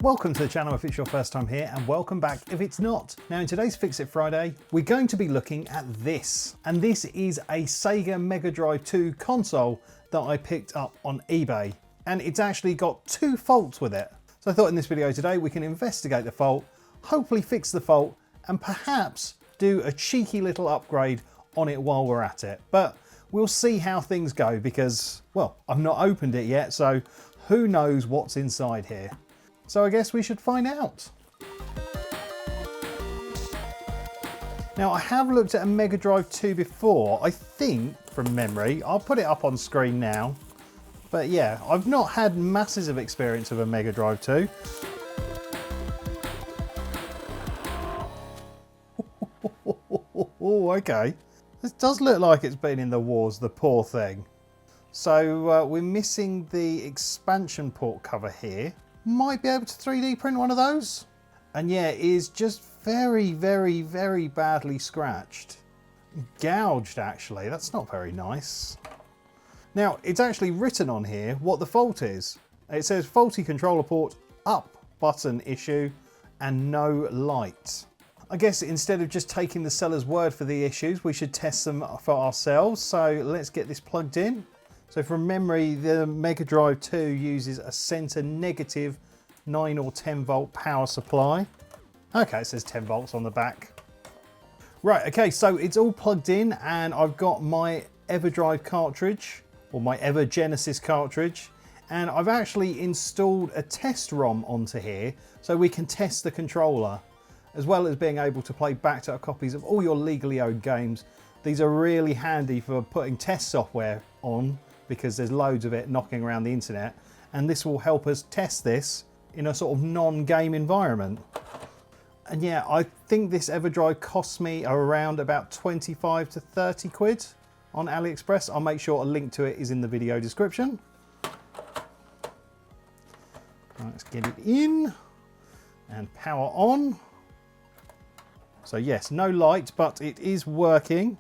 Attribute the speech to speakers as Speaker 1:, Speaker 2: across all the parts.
Speaker 1: Welcome to the channel if it's your first time here, and welcome back if it's not. Now in today's Fix It Friday, we're going to be looking at this. And this is a SEGA Mega Drive 2 console that I picked up on eBay. And it's actually got two faults with it. So I thought in this video today we can investigate the fault, hopefully fix the fault, and perhaps do a cheeky little upgrade on it while we're at it. But we'll see how things go because, well, I've not opened it yet, so who knows what's inside here. So I guess we should find out. Now I have looked at a Mega Drive 2 before, I think from memory. I'll put it up on screen now. But yeah, I've not had masses of experience of a Mega Drive 2. Okay. This does look like it's been in the wars, the poor thing. So we're missing the expansion port cover here. Might be able to 3D print one of those. And yeah, it is just very, very, very badly scratched. Gouged, actually. That's not very nice. Now, it's actually written on here what the fault is. It says faulty controller port, up button issue, and no light. I guess instead of just taking the seller's word for the issues, we should test them for ourselves. So let's get this plugged in. So from memory, the Mega Drive 2 uses a center negative 9 or 10 volt power supply. Okay, it says 10 volts on the back. Right, okay, so it's all plugged in and I've got my EverDrive cartridge, or my Ever Genesis cartridge, and I've actually installed a test ROM onto here so we can test the controller, as well as being able to play backed-up copies of all your legally owned games. These are really handy for putting test software on, because there's loads of it knocking around the internet, and this will help us test this in a sort of non-game environment. And yeah, I think this EverDrive costs me around about 25 to 30 quid on AliExpress. I'll make sure a link to it is in the video description. Let's get it in and power on. So yes, no light, but it is working.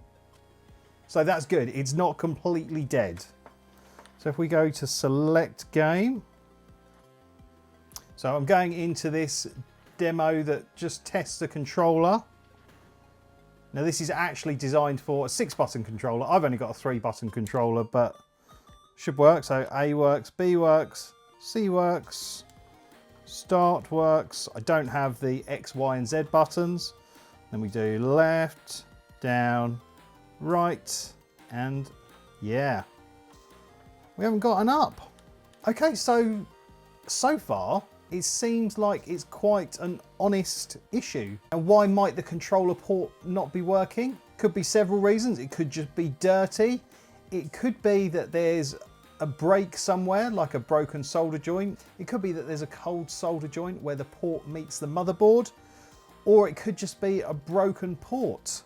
Speaker 1: So that's good, it's not completely dead. So if we go to select game, so I'm going into this demo that just tests the controller. Now this is actually designed for a 6-button controller. I've only got a 3-button controller, but should work. So A works, B works, C works, start works. I don't have the X, Y and Z buttons. Then we do left, down, right, and yeah. We haven't got an up. Okay, so far, it seems like it's quite an honest issue. And why might the controller port not be working? Could be several reasons. It could just be dirty. It could be that there's a break somewhere, like a broken solder joint. It could be that there's a cold solder joint where the port meets the motherboard. Or it could just be a broken port.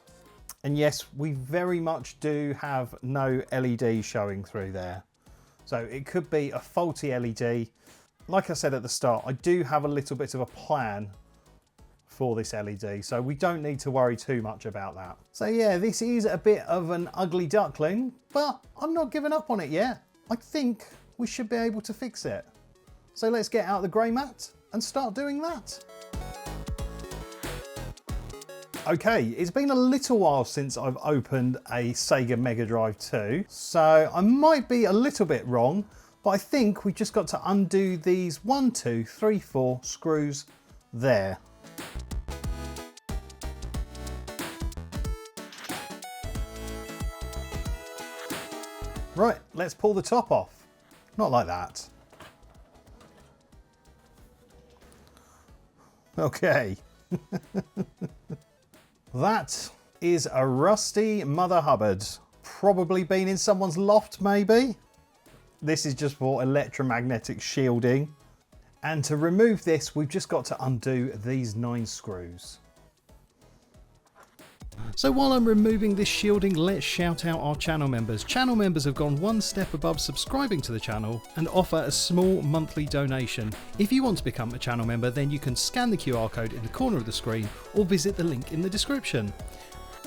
Speaker 1: And yes, we very much do have no LED showing through there. So it could be a faulty LED. Like I said at the start, I do have a little bit of a plan for this LED, so we don't need to worry too much about that. So yeah, this is a bit of an ugly duckling, but I'm not giving up on it yet. I think we should be able to fix it. So let's get out the grey mat and start doing that. Okay, it's been a little while since I've opened a SEGA Mega Drive 2, so I might be a little bit wrong, but I think we've just got to undo these 1, 2, 3, 4 screws there. Right, let's pull the top off. Not like that. Okay. That is a rusty Mother Hubbard. Probably been in someone's loft, maybe. This is just for electromagnetic shielding. And to remove this, we've just got to undo these 9 screws. So while I'm removing this shielding, let's shout out our channel members. Channel members have gone one step above subscribing to the channel and offer a small monthly donation. If you want to become a channel member, then you can scan the QR code in the corner of the screen or visit the link in the description.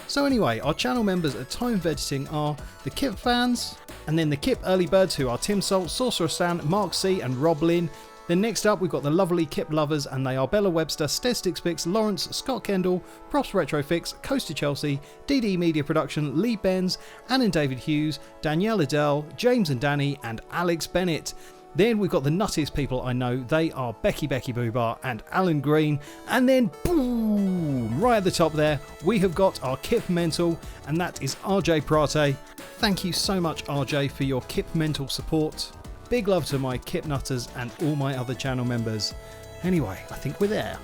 Speaker 1: So anyway, our channel members at time of editing are the Kip fans, and then the Kip early birds who are Tim Salt, Sorcerer Stan, Mark C and Rob Lynn.
Speaker 2: Then next up we've got the lovely Kip lovers, and they are Bella Webster, Stez Stixpix, Lawrence, Scott Kendall, Props Retrofix, Coaster Chelsea, DD Media Production, Lee Benz, Ann and David Hughes, Danielle Adele, James and Danny, and Alex Bennett. Then we've got the nuttiest people I know. They are Becky Boobar and Alan Green. And then boom, right at the top there, we have got our Kip Mental, and that is RJ Prate. Thank you so much, RJ, for your Kip Mental support. Big love to my Kip Nutters and all my other channel members. Anyway, I think we're there.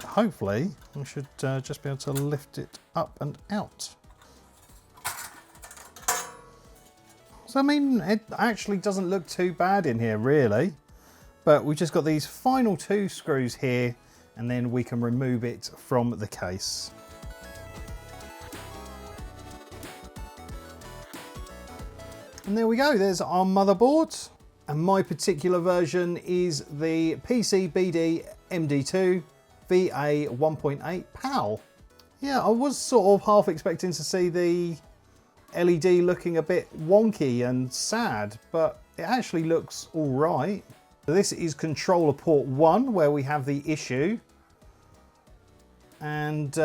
Speaker 1: Hopefully, we should just be able to lift it up and out. So, I mean, it actually doesn't look too bad in here, really. But we've just got these final 2 screws here, and then we can remove it from the case. And there we go, there's our motherboard. And my particular version is the PCBD MD2 VA 1.8 PAL. Yeah, I was sort of half expecting to see the LED looking a bit wonky and sad, but it actually looks all right. So this is controller port 1, where we have the issue. And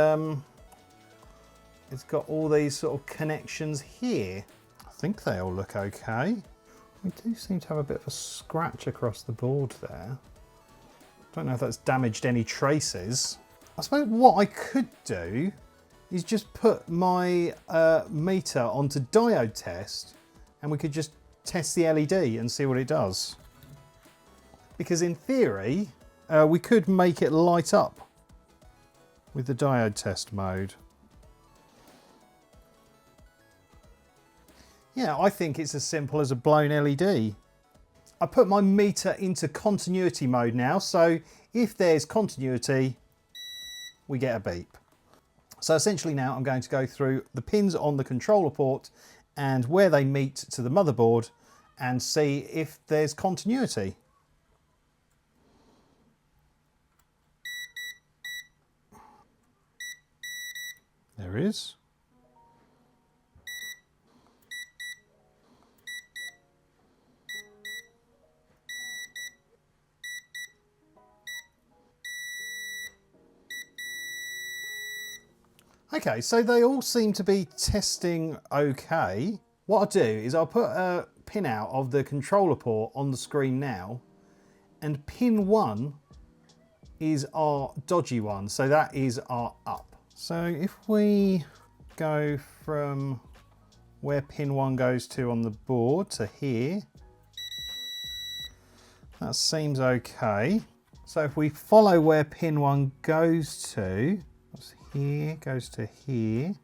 Speaker 1: it's got all these sort of connections here. I think they all look okay. We do seem to have a bit of a scratch across the board there. Don't know if that's damaged any traces. I suppose what I could do is just put my meter onto diode test, and we could just test the LED and see what it does. Because in theory, we could make it light up with the diode test mode. Yeah, I think it's as simple as a blown LED. I put my meter into continuity mode now, so if there's continuity, we get a beep. So essentially now I'm going to go through the pins on the controller port and where they meet to the motherboard and see if there's continuity. There is. Okay, so they all seem to be testing okay. What I'll do is I'll put a pin out of the controller port on the screen now, and pin 1 is our dodgy one, so that is our up. So if we go from where pin 1 goes to on the board to here, that seems okay. So if we follow where pin 1 goes to, that's here, goes to here.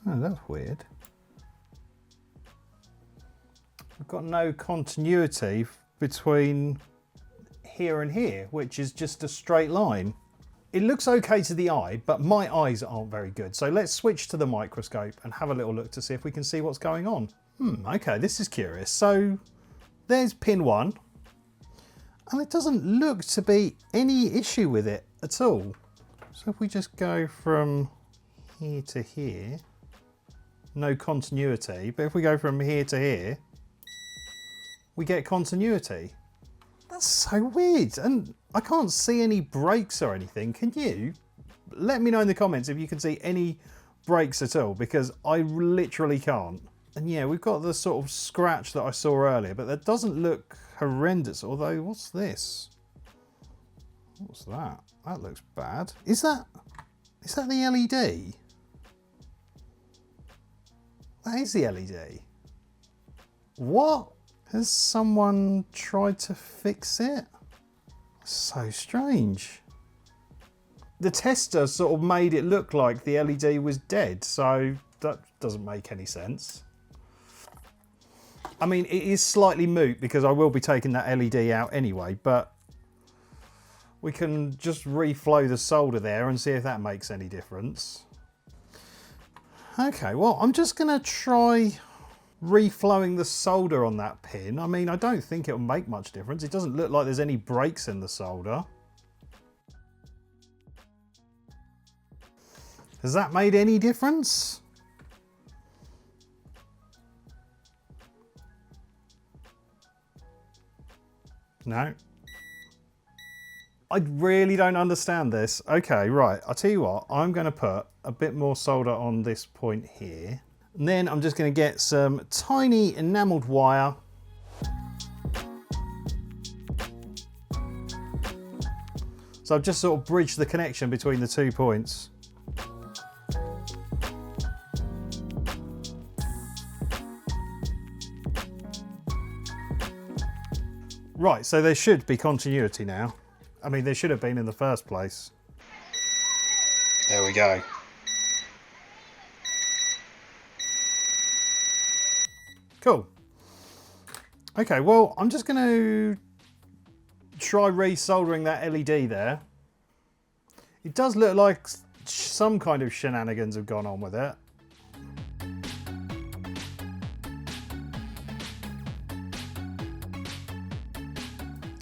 Speaker 1: Oh, that's weird. We've got no continuity between here and here, which is just a straight line. It looks okay to the eye, but my eyes aren't very good. So let's switch to the microscope and have a little look to see if we can see what's going on. Okay, this is curious. So there's pin 1, and it doesn't look to be any issue with it at all. So if we just go from here to here, no continuity, but if we go from here to here, we get continuity. That's so weird, and I can't see any breaks or anything. Can you? Let me know in the comments if you can see any breaks at all, because I literally can't. And yeah, we've got the sort of scratch that I saw earlier, but that doesn't look horrendous. Although, what's this? What's that? That looks bad. Is that the LED? That is the LED. What? Has someone tried to fix it? So strange. The tester sort of made it look like the LED was dead, so that doesn't make any sense. I mean, it is slightly moot because I will be taking that LED out anyway, but we can just reflow the solder there and see if that makes any difference. Okay, well, I'm just going to try reflowing the solder on that pin. I mean, I don't think it'll make much difference. It doesn't look like there's any breaks in the solder. Has that made any difference? No. I really don't understand this. Okay, right. I'll tell you what. I'm going to put a bit more solder on this point here. And then I'm just going to get some tiny enameled wire. So I've just sort of bridged the connection between the 2 points. Right, so there should be continuity now. I mean, there should have been in the first place. There we go. Cool. Okay, well, I'm just going to try re-soldering that LED there. It does look like some kind of shenanigans have gone on with it.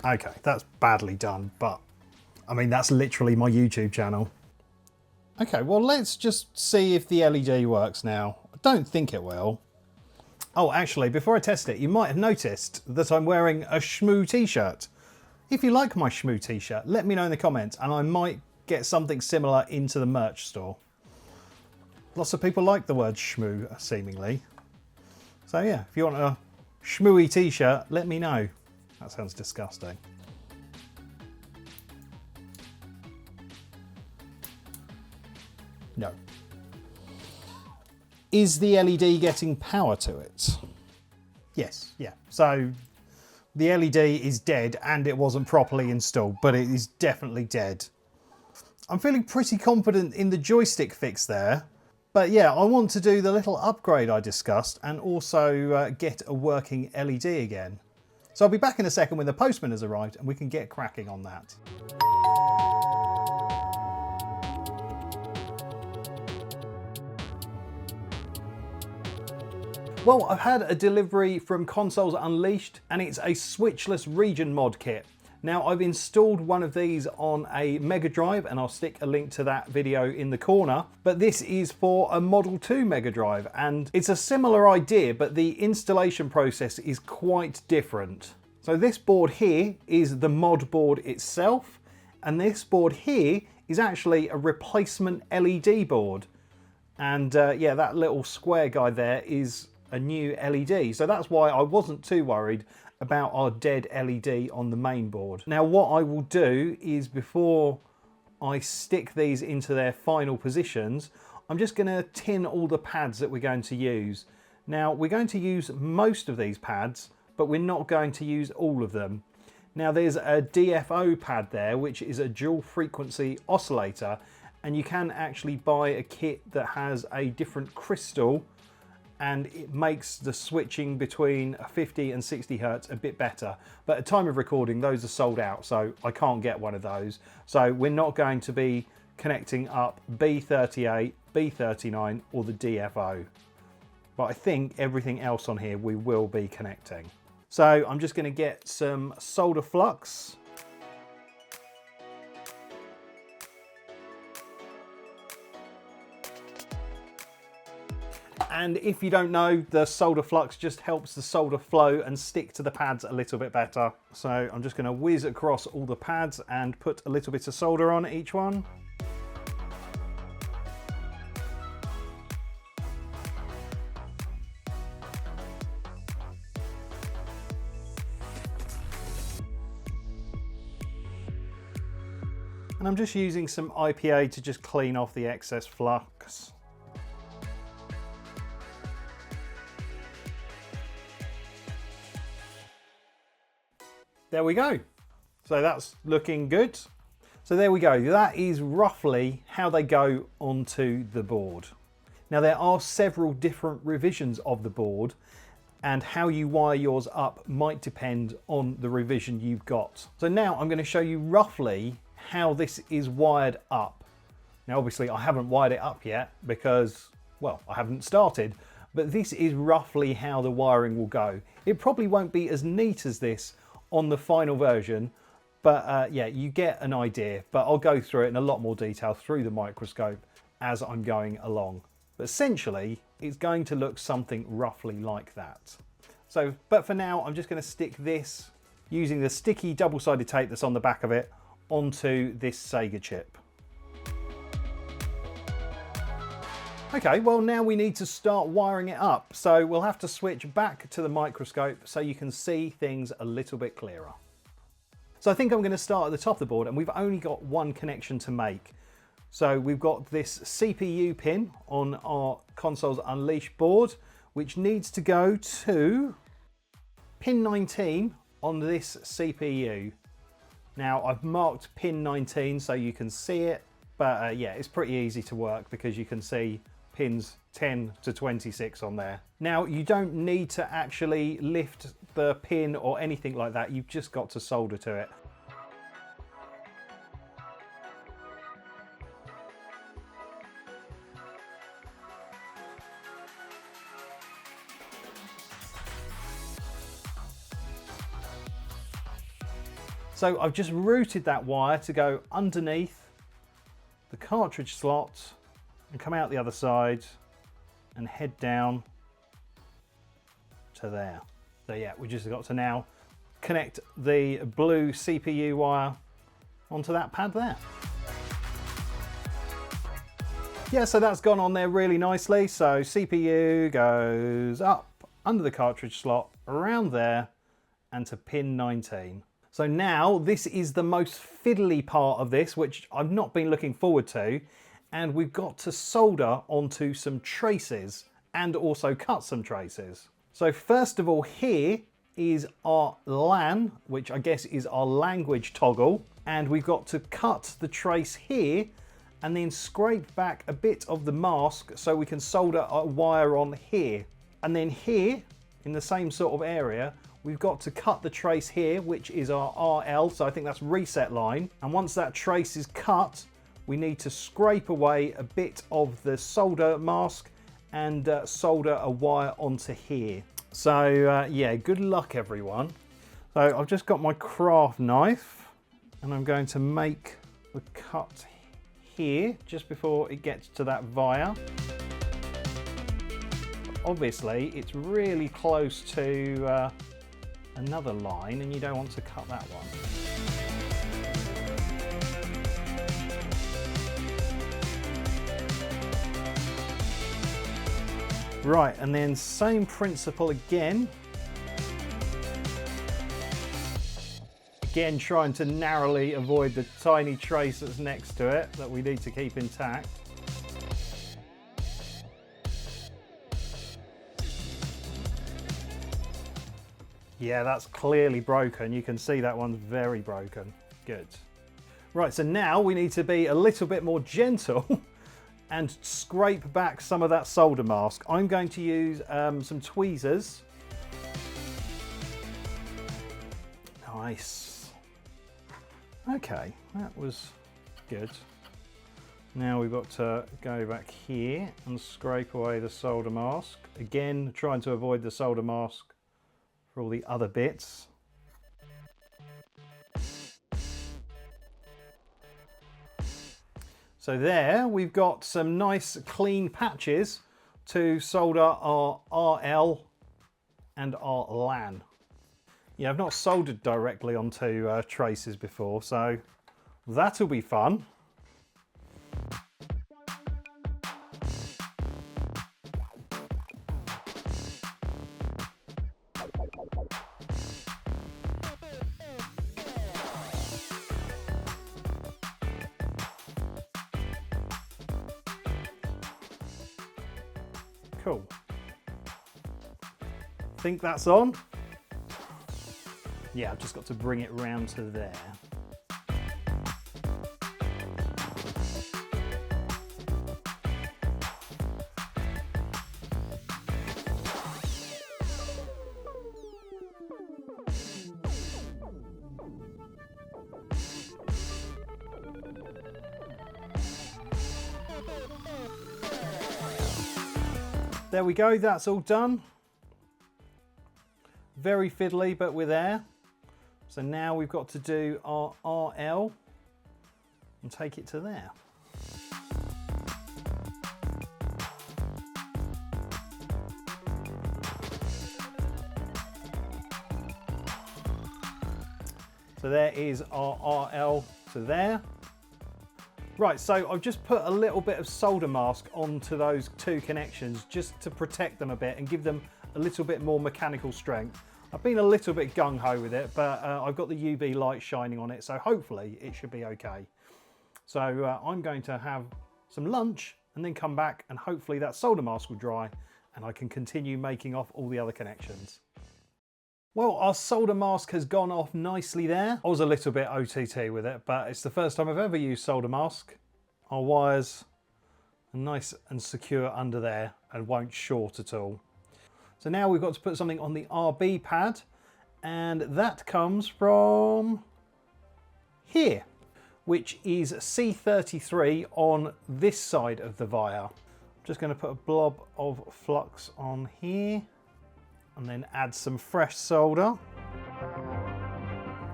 Speaker 1: Okay, that's badly done, but I mean, that's literally my YouTube channel. Okay, well, let's just see if the LED works now. I don't think it will. Oh, actually, before I test it, you might have noticed that I'm wearing a Shmoo t-shirt. If you like my Shmoo t-shirt, let me know in the comments and I might get something similar into the merch store. Lots of people like the word Shmoo, seemingly. So yeah, if you want a Shmooey t-shirt, let me know. That sounds disgusting. No. Is the LED getting power to it? Yes, yeah. So the LED is dead and it wasn't properly installed, but it is definitely dead. I'm feeling pretty confident in the joystick fix there. But yeah, I want to do the little upgrade I discussed and also get a working LED again. So I'll be back in a second when the postman has arrived and we can get cracking on that. Well, I've had a delivery from Consoles Unleashed and it's a switchless region mod kit. Now I've installed one of these on a Mega Drive and I'll stick a link to that video in the corner, but this is for a Model 2 Mega Drive and it's a similar idea, but the installation process is quite different. So this board here is the mod board itself, and this board here is actually a replacement LED board. And yeah, that little square guy there is a new LED. So that's why I wasn't too worried about our dead LED on the main board. Now what I will do is, before I stick these into their final positions, I'm just going to tin all the pads that we're going to use. Now we're going to use most of these pads, but we're not going to use all of them. Now there's a DFO pad there, which is a dual frequency oscillator, and you can actually buy a kit that has a different crystal and it makes the switching between 50 and 60 Hertz a bit better. But at time of recording, those are sold out, so I can't get one of those. So we're not going to be connecting up B38, B39 or the DFO. But I think everything else on here we will be connecting. So I'm just going to get some solder flux. And if you don't know, the solder flux just helps the solder flow and stick to the pads a little bit better. So I'm just going to whiz across all the pads and put a little bit of solder on each one. And I'm just using some IPA to just clean off the excess flux. There we go. So that's looking good. So there we go. That is roughly how they go onto the board. Now there are several different revisions of the board, and how you wire yours up might depend on the revision you've got. So now I'm going to show you roughly how this is wired up. Now obviously I haven't wired it up yet because, well, I haven't started, but this is roughly how the wiring will go. It probably won't be as neat as this on the final version, but yeah, you get an idea. But I'll go through it in a lot more detail through the microscope as I'm going along. But essentially, it's going to look something roughly like that. So, but for now, I'm just going to stick this using the sticky double-sided tape that's on the back of it onto this Sega chip. Okay, well now we need to start wiring it up, so we'll have to switch back to the microscope so you can see things a little bit clearer. So I think I'm going to start at the top of the board, and we've only got one connection to make. So we've got this CPU pin on our Consoles Unleashed board, which needs to go to pin 19 on this CPU. Now I've marked pin 19 so you can see it, but yeah, it's pretty easy to work because you can see pins 10 to 26 on there. Now you don't need to actually lift the pin or anything like that, you've just got to solder to it. So I've just routed that wire to go underneath the cartridge slot and come out the other side and head down to there. So yeah, we just got to now connect the blue CPU wire onto that pad there. Yeah, so that's gone on there really nicely. So CPU goes up under the cartridge slot, around there, and to pin 19. So now this is the most fiddly part of this, which I've not been looking forward to. And we've got to solder onto some traces and also cut some traces. So first of all, here is our LAN, which I guess is our language toggle. And we've got to cut the trace here and then scrape back a bit of the mask so we can solder a wire on here. And then here, in the same sort of area, we've got to cut the trace here, which is our RL, so I think that's reset line. And once that trace is cut, we need to scrape away a bit of the solder mask and solder a wire onto here. So yeah, good luck everyone. So I've just got my craft knife and I'm going to make the cut here just before it gets to that via. Obviously it's really close to another line and you don't want to cut that one. Right, and then same principle again. Again, trying to narrowly avoid the tiny trace that's next to it that we need to keep intact. Yeah, that's clearly broken. You can see that one's very broken. Good. Right, so now we need to be a little bit more gentle and scrape back some of that solder mask. I'm going to use some tweezers. Nice. Okay, that was good. Now we've got to go back here and scrape away the solder mask. Again, trying to avoid the solder mask for all the other bits. So there we've got some nice clean patches to solder our RL and our LAN. Yeah, I've not soldered directly onto traces before, so that'll be fun. Cool. Think that's on? Yeah, I've just got to bring it round to there. There we go, that's all done. Very fiddly, but we're there. So now we've got to do our RL and take it to there. So there is our RL to there. Right, so I've just put a little bit of solder mask onto those two connections just to protect them a bit and give them a little bit more mechanical strength. I've been a little bit gung-ho with it, but I've got the UV light shining on it, so hopefully it should be okay. So I'm going to have some lunch and then come back, and hopefully that solder mask will dry and I can continue making off all the other connections. Well, our solder mask has gone off nicely there. I was a little bit OTT with it, but it's the first time I've ever used solder mask. Our wires are nice and secure under there and won't short at all. So now we've got to put something on the RB pad, and that comes from here, which is C33 on this side of the wire. I'm just going to put a blob of flux on here and then add some fresh solder.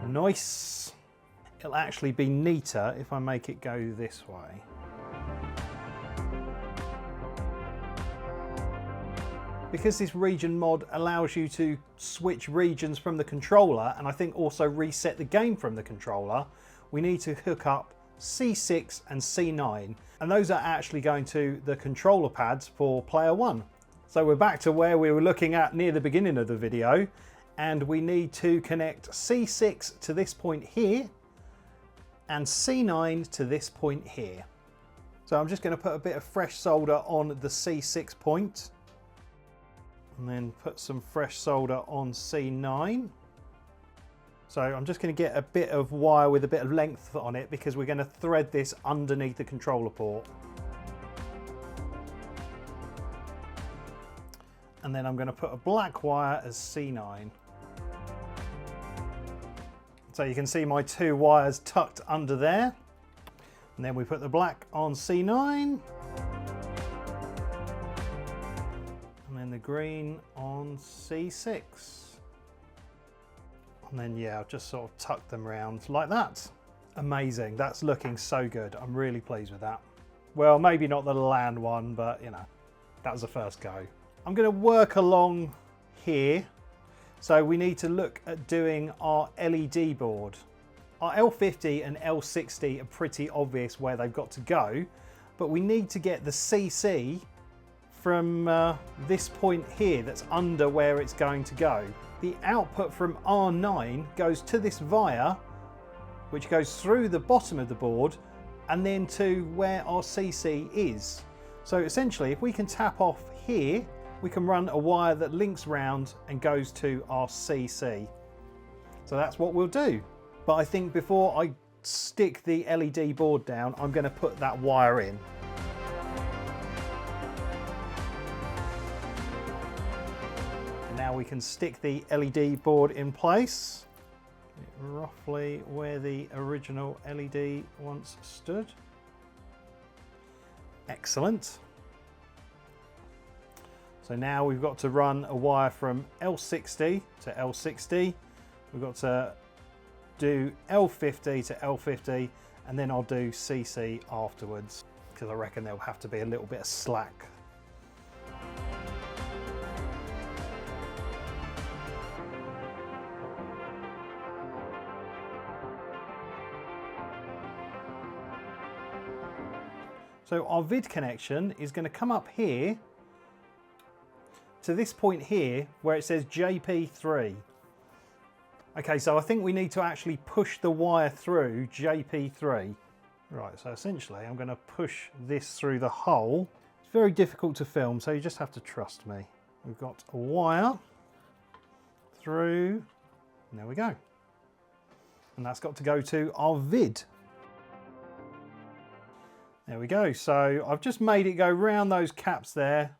Speaker 1: Nice. It'll actually be neater if I make it go this way. Because this region mod allows you to switch regions from the controller, and I think also reset the game from the controller, we need to hook up C6 and C9, and those are actually going to the controller pads for player 1. So we're back to where we were looking at near the beginning of the video, and we need to connect C6 to this point here and C9 to this point here. So I'm just going to put a bit of fresh solder on the C6 point and then put some fresh solder on C9. So I'm just going to get a bit of wire with a bit of length on it because we're going to thread this underneath the controller port. And then I'm going to put a black wire as C9. So you can see my two wires tucked under there. And then we put the black on C9. And then the green on C6. And then yeah, I'll just sort of tuck them around like that. Amazing, that's looking so good. I'm really pleased with that. Well, maybe not the LAN one, but you know, that was the first go. I'm going to work along here. So we need to look at doing our LED board. Our L50 and L60 are pretty obvious where they've got to go, but we need to get the CC from this point here that's under where it's going to go. The output from R9 goes to this via, which goes through the bottom of the board and then to where our CC is. So essentially, if we can tap off here, we can run a wire that links round and goes to our CC. So that's what we'll do. But I think before I stick the LED board down, I'm going to put that wire in. And now we can stick the LED board in place, roughly where the original LED once stood. Excellent. So now we've got to run a wire from L60 to L60. We've got to do L50 to L50, and then I'll do CC afterwards because I reckon there'll have to be a little bit of slack. So our vid connection is going to come up here to this point here where it says JP3. Okay, so I think we need to actually push the wire through JP3. Right, so essentially I'm going to push this through the hole. It's very difficult to film, so you just have to trust me. We've got a wire through, and there we go. And that's got to go to our vid. There we go. So I've just made it go round those caps there.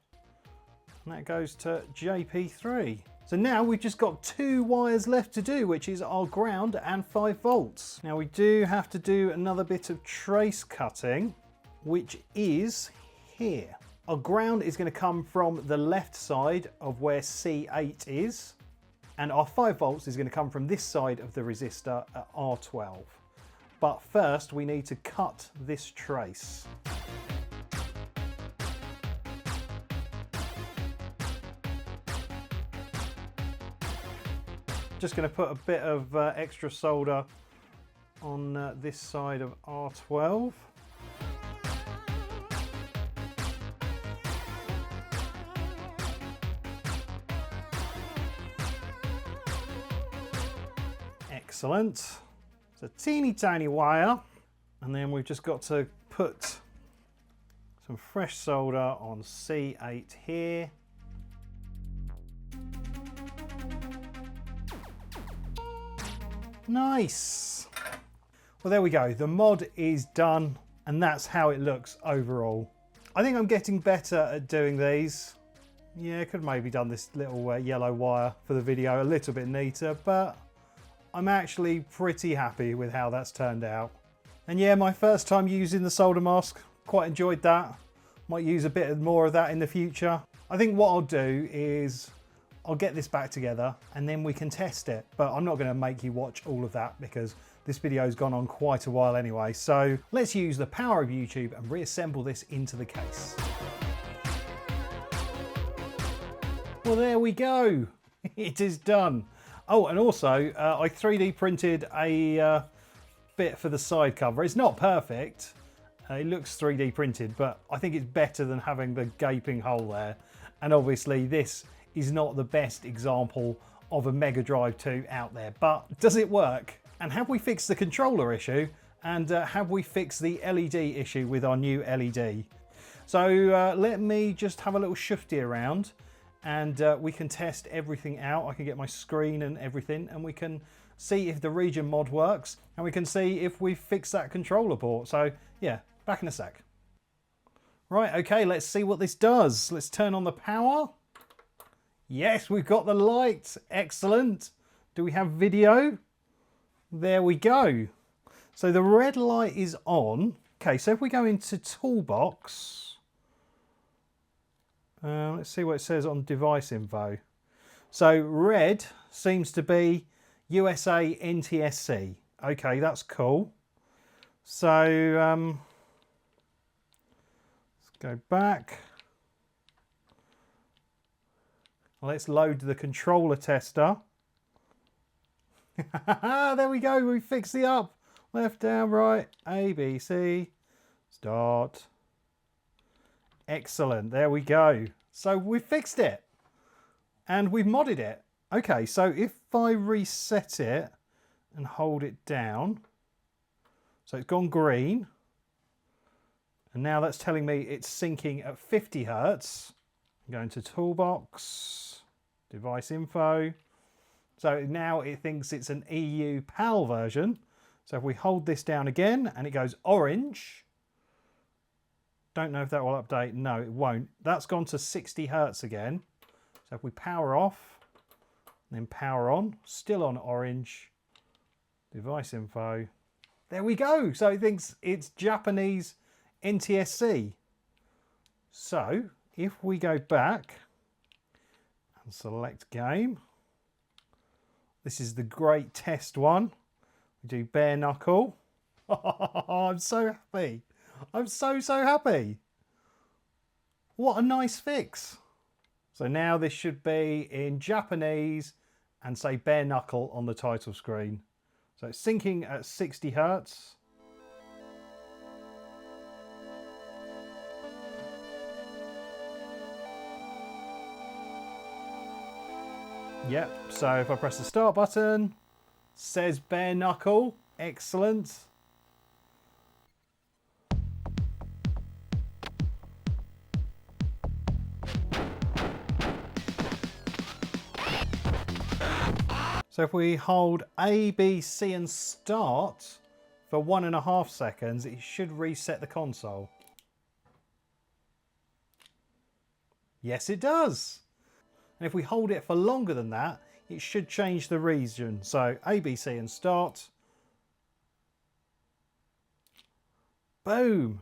Speaker 1: And that goes to JP3. So now we've just got 2 wires left to do, which is our ground and 5 volts. Now we do have to do another bit of trace cutting, which is here. Our ground is going to come from the left side of where C8 is, and our 5 volts is going to come from this side of the resistor at R12. But first we need to cut this trace. Just going to put a bit of extra solder on this side of R12. Excellent. It's a teeny tiny wire, and then we've just got to put some fresh solder on C8 here. Nice. Well, there we go. The mod is done, and that's how it looks overall. I think I'm getting better at doing these. Yeah, I could have maybe done this little yellow wire for the video a little bit neater, but I'm actually pretty happy with how that's turned out. And yeah, my first time using the solder mask, quite enjoyed that. Might use a bit more of that in the future. I think what I'll do is I'll get this back together and then we can test it. But I'm not going to make you watch all of that because this video's gone on quite a while anyway. So let's use the power of YouTube and reassemble this into the case. Well, there we go. It is done. Oh, and also I 3D printed a bit for the side cover. It's not perfect. It looks 3D printed, but I think it's better than having the gaping hole there. And obviously this is not the best example of a Mega Drive 2 out there, but does it work? And have we fixed the controller issue? And have we fixed the LED issue with our new LED? So let me just have a little shifty around and we can test everything out. I can get my screen and everything and we can see if the region mod works and we can see if we fix that controller port. So yeah, back in a sec. Right, okay, let's see what this does. Let's turn on the power. Yes, we've got the light. Excellent. Do we have video? There we go. So the red light is on. Okay, so if we go into Toolbox, let's see what it says on device info. So red seems to be USA NTSC. Okay, that's cool. So let's go back. Let's load the controller tester. There we go, we fixed the up. Left, down, right, A, B, C, start. Excellent, there we go. So we fixed it and we've modded it. Okay, so if I reset it and hold it down, so it's gone green. And now that's telling me it's syncing at 50 Hertz. I'm going to Toolbox, Device Info. So now it thinks it's an EU PAL version. So if we hold this down again and it goes orange, don't know if that will update. No, it won't. That's gone to 60 Hertz again. So if we power off, then power on, still on orange, device info. There we go. So it thinks it's Japanese NTSC. So if we go back and select game, this is the great test one. We do bare knuckle. I'm so happy. I'm so happy. What a nice fix. So now this should be in Japanese and say bare knuckle on the title screen. So it's syncing at 60 Hertz. Yep, so if I press the start button, says bare knuckle. Excellent. So if we hold A, B, C and start for 1.5 seconds, it should reset the console. Yes, it does. And if we hold it for longer than that, it should change the region. So A, B, C and start. Boom.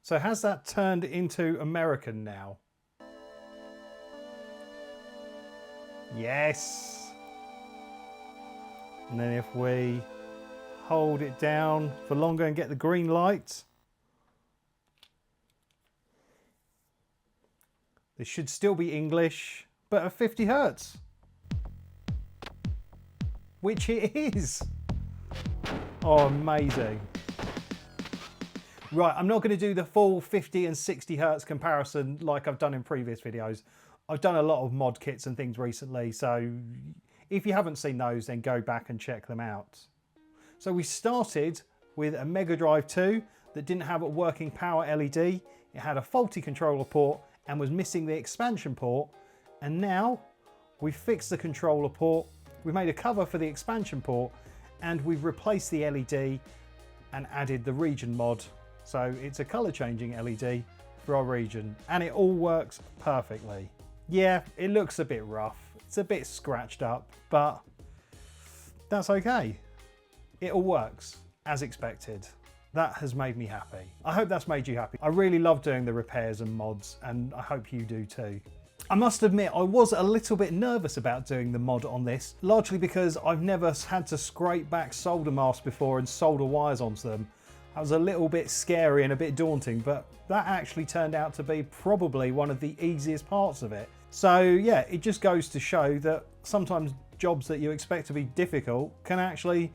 Speaker 1: So has that turned into American now? Yes. And then if we hold it down for longer and get the green light, this should still be English, but at 50 Hertz. which it is. Oh, amazing. Right, I'm not going to do the full 50 and 60 hertz comparison like I've done in previous videos. I've done a lot of mod kits and things recently, so if you haven't seen those, then go back and check them out. So we started with a Mega Drive 2 that didn't have a working power LED. It had a faulty controller port and was missing the expansion port. And now we've fixed the controller port, we've made a cover for the expansion port, and we've replaced the LED and added the region mod. So it's a color changing LED for our region, and it all works perfectly. Yeah, it looks a bit rough, it's a bit scratched up, but that's okay. It all works as expected. That has made me happy. I hope that's made you happy. I really love doing the repairs and mods, and I hope you do too. I must admit, I was a little bit nervous about doing the mod on this, largely because I've never had to scrape back solder masks before and solder wires onto them. That was a little bit scary and a bit daunting, but that actually turned out to be probably one of the easiest parts of it. So yeah, it just goes to show that sometimes jobs that you expect to be difficult can actually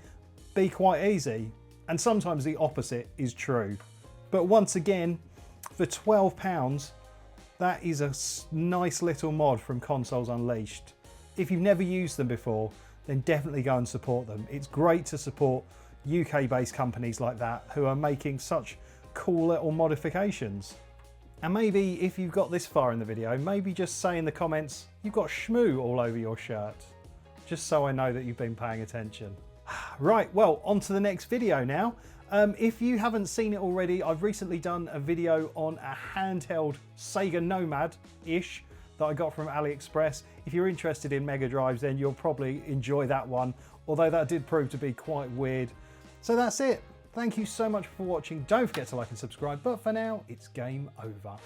Speaker 1: be quite easy. And sometimes the opposite is true. But once again, for £12, that is a nice little mod from Consoles Unleashed. If you've never used them before, then definitely go and support them. It's great to support UK-based companies like that who are making such cool little modifications. And maybe if you've got this far in the video, maybe just say in the comments, you've got Shmoo all over your shirt, just so I know that you've been paying attention. Right, well, on to the next video now. If you haven't seen it already, I've recently done a video on a handheld Sega Nomad-ish that I got from AliExpress. If you're interested in Mega Drives, then you'll probably enjoy that one, although that did prove to be quite weird. So that's it. Thank you so much for watching. Don't forget to like and subscribe, but for now, it's game over.